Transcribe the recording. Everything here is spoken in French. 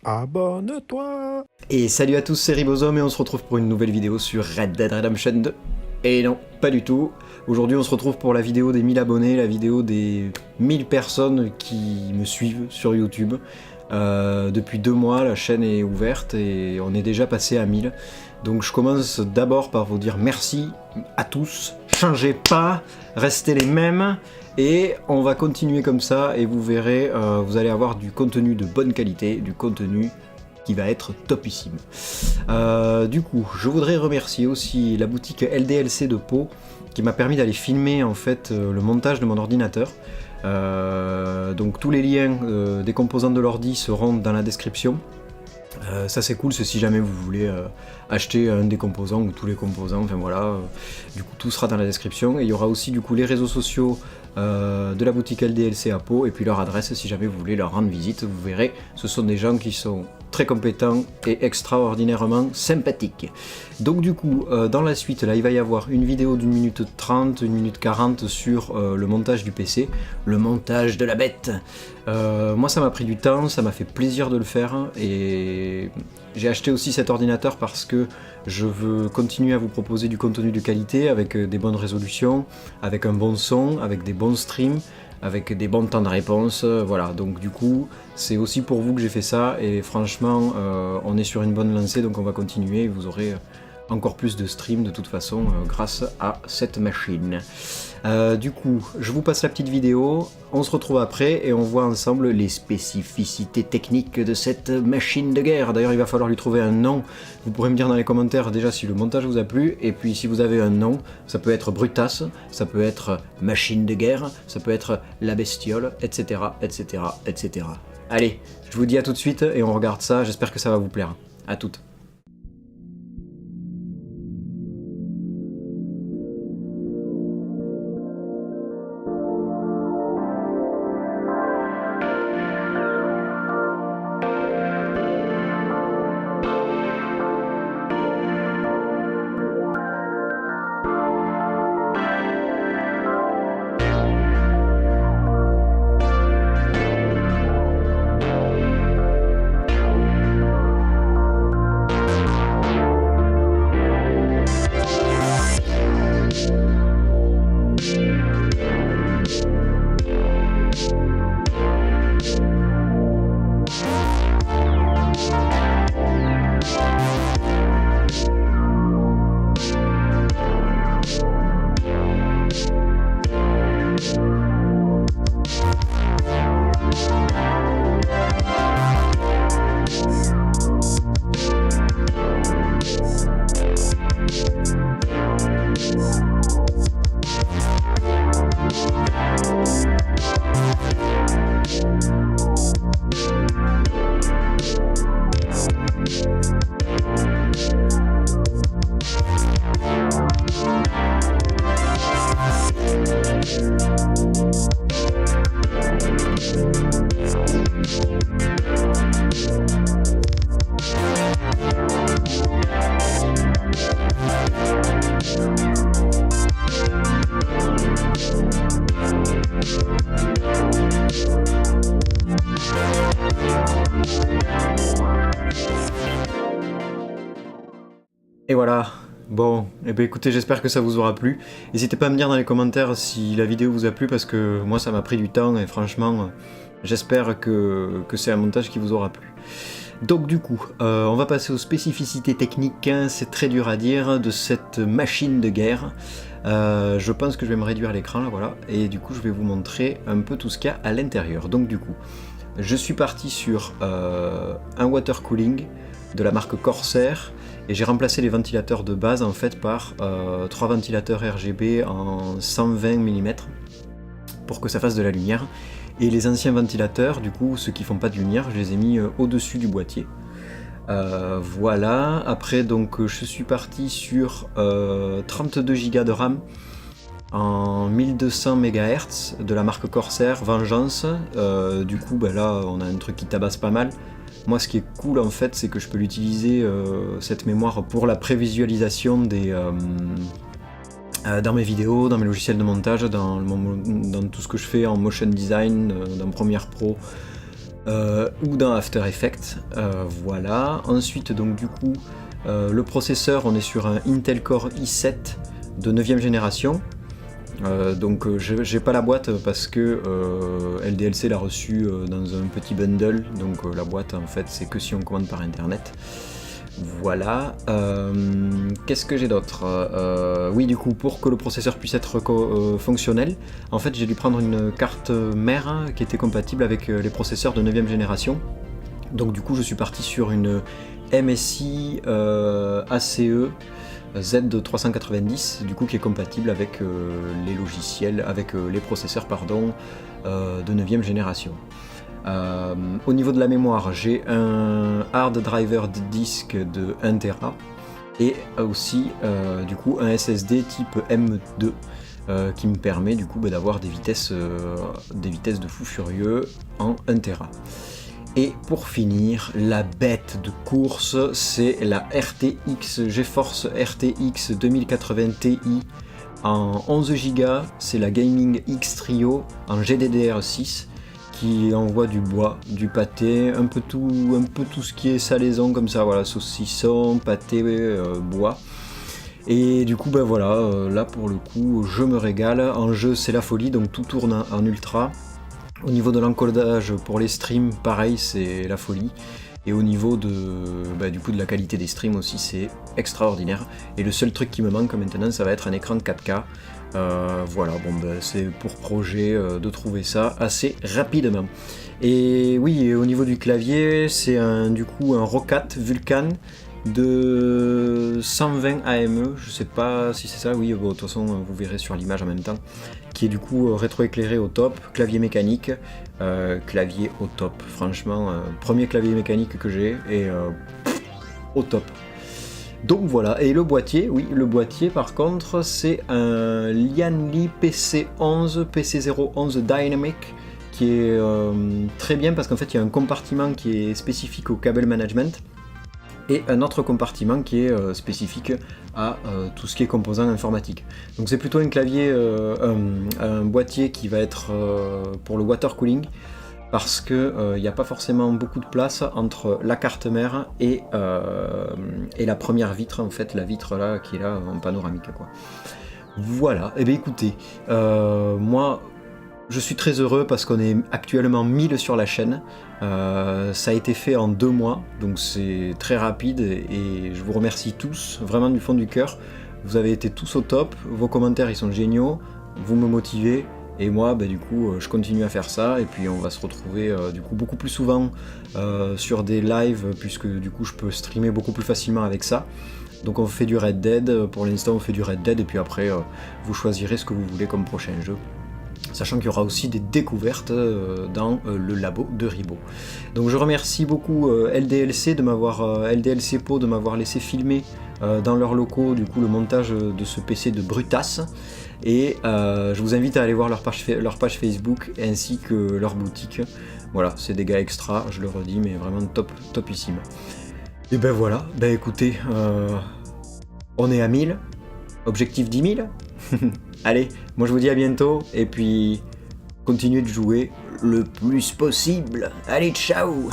Abonne-toi. Et salut à tous, c'est Ribosome et on se retrouve pour une nouvelle vidéo sur Red Dead Redemption 2. Et non, pas du tout. Aujourd'hui on se retrouve pour la vidéo des 1000 abonnés, la vidéo des 1000 personnes qui me suivent sur YouTube. Depuis 2 mois, la chaîne est ouverte et on est déjà passé à 1000. Donc je commence d'abord par vous dire merci à tous. Changez pas, restez les mêmes. Et on va continuer comme ça et vous verrez, vous allez avoir du contenu de bonne qualité, du contenu qui va être topissime. Du coup, je voudrais remercier aussi la boutique LDLC de Pau qui m'a permis d'aller filmer en fait le montage de mon ordinateur. Donc tous les liens des composants de l'ordi seront dans la description. Ça c'est cool, c'est si jamais vous voulez acheter un des composants ou tous les composants, enfin voilà, du coup tout sera dans la description. Et il y aura aussi du coup les réseaux sociaux de la boutique LDLC à Pau et puis leur adresse si jamais vous voulez leur rendre visite. Vous verrez, ce sont des gens qui sont très compétents et extraordinairement sympathiques. Donc du coup, dans la suite, là il va y avoir une vidéo d'1 minute 30, 1 minute 40 sur le montage du PC, le montage de la bête. Moi ça m'a pris du temps, ça m'a fait plaisir de le faire et j'ai acheté aussi cet ordinateur parce que je veux continuer à vous proposer du contenu de qualité avec des bonnes résolutions, avec un bon son, avec des bons streams, avec des bons temps de réponse, voilà. Donc du coup, c'est aussi pour vous que j'ai fait ça et franchement, on est sur une bonne lancée donc on va continuer et vous aurez encore plus de streams de toute façon grâce à cette machine. Du coup, je vous passe la petite vidéo, on se retrouve après et on voit ensemble les spécificités techniques de cette machine de guerre. D'ailleurs, il va falloir lui trouver un nom. Vous pourrez me dire dans les commentaires déjà si le montage vous a plu, et puis si vous avez un nom, ça peut être Brutas, ça peut être machine de guerre, ça peut être la bestiole, etc., etc., etc. Allez, je vous dis à tout de suite et on regarde ça, j'espère que ça va vous plaire. À toutes. Et voilà, bon, et ben écoutez, j'espère que ça vous aura plu. N'hésitez pas à me dire dans les commentaires si la vidéo vous a plu parce que moi ça m'a pris du temps et franchement, j'espère que c'est un montage qui vous aura plu. Donc du coup, on va passer aux spécificités techniques, hein, c'est très dur à dire, de cette machine de guerre. Je pense que je vais me réduire l'écran là, voilà, et du coup je vais vous montrer un peu tout ce qu'il y a à l'intérieur. Donc du coup, je suis parti sur un water cooling de la marque Corsair, et j'ai remplacé les ventilateurs de base en fait par 3 ventilateurs RGB en 120 mm pour que ça fasse de la lumière. Et les anciens ventilateurs, du coup, ceux qui font pas de lumière, je les ai mis au-dessus du boîtier. Voilà, après donc je suis parti sur 32 Go de RAM en 1200 MHz de la marque Corsair Vengeance. Du coup ben là on a un truc qui tabasse pas mal. Moi ce qui est cool en fait c'est que je peux l'utiliser cette mémoire pour la prévisualisation des dans mes vidéos, dans mes logiciels de montage, dans tout ce que je fais en motion design, dans Premiere Pro, ou dans After Effects, voilà. Ensuite donc du coup le processeur, on est sur un Intel Core i7 de 9ème génération. Donc j'ai pas la boîte parce que LDLC l'a reçu dans un petit bundle, donc la boîte en fait c'est que si on commande par internet. Voilà. Qu'est-ce que j'ai d'autre? Oui, du coup, pour que le processeur puisse être fonctionnel, en fait j'ai dû prendre une carte mère qui était compatible avec les processeurs de 9ème génération. Donc du coup je suis parti sur une MSI ACE Z390, du coup qui est compatible avec les logiciels, avec les processeurs pardon, de 9ème génération. Au niveau de la mémoire, j'ai un hard driver de disque de 1 Tera et aussi du coup un SSD type M2 qui me permet du coup d'avoir des vitesses de fou furieux en 1 Tera. Et pour finir, la bête de course, c'est la RTX GeForce RTX 2080 Ti en 11 Go, c'est la Gaming X Trio en GDDR6 qui envoie du bois, du pâté, un peu tout ce qui est salaison comme ça, voilà, saucisson, pâté, bois. Et du coup, ben voilà, là pour le coup, je me régale. En jeu, c'est la folie, donc tout tourne en ultra. Au niveau de l'encodage pour les streams, pareil, c'est la folie. Et au niveau de, du coup, de la qualité des streams aussi, c'est extraordinaire. Et le seul truc qui me manque maintenant, ça va être un écran de 4K. Voilà, bon, c'est pour projet de trouver ça assez rapidement. Et oui, et au niveau du clavier, c'est du coup un Roccat Vulcan de 120 AME, je sais pas si c'est ça, oui, bon, de toute façon vous verrez sur l'image en même temps, qui est du coup rétroéclairé au top, clavier mécanique, clavier au top, franchement, premier clavier mécanique que j'ai, et au top. Donc voilà, et le boîtier, oui, le boîtier par contre c'est un Lianli PC11, PC011 Dynamic, qui est très bien parce qu'en fait il y a un compartiment qui est spécifique au cable management, et un autre compartiment qui est spécifique à tout ce qui est composant informatique. Donc c'est plutôt un clavier, un boîtier qui va être pour le water cooling, parce que il n'y a pas forcément beaucoup de place entre la carte mère et la première vitre, en fait, la vitre là qui est là en panoramique, quoi. Voilà, et bien écoutez, moi je suis très heureux parce qu'on est actuellement 1000 sur la chaîne. Ça a été fait en 2 mois, donc c'est très rapide et je vous remercie tous, vraiment du fond du cœur. Vous avez été tous au top, vos commentaires ils sont géniaux, vous me motivez et moi du coup je continue à faire ça et puis on va se retrouver du coup beaucoup plus souvent sur des lives puisque du coup je peux streamer beaucoup plus facilement avec ça. Donc on fait du Red Dead, pour l'instant on fait du Red Dead et puis après vous choisirez ce que vous voulez comme prochain jeu. Sachant qu'il y aura aussi des découvertes dans le labo de Ribot. Donc je remercie beaucoup LDLC LDLC Po de m'avoir laissé filmer dans leurs locaux du coup le montage de ce PC de Brutas. Et je vous invite à aller voir leur page Facebook ainsi que leur boutique. Voilà, c'est des gars extra, je le redis, mais vraiment topissime. Et ben voilà, ben écoutez, on est à 1000, objectif 10 000. Allez, moi je vous dis à bientôt, et puis continuez de jouer le plus possible. Allez, ciao!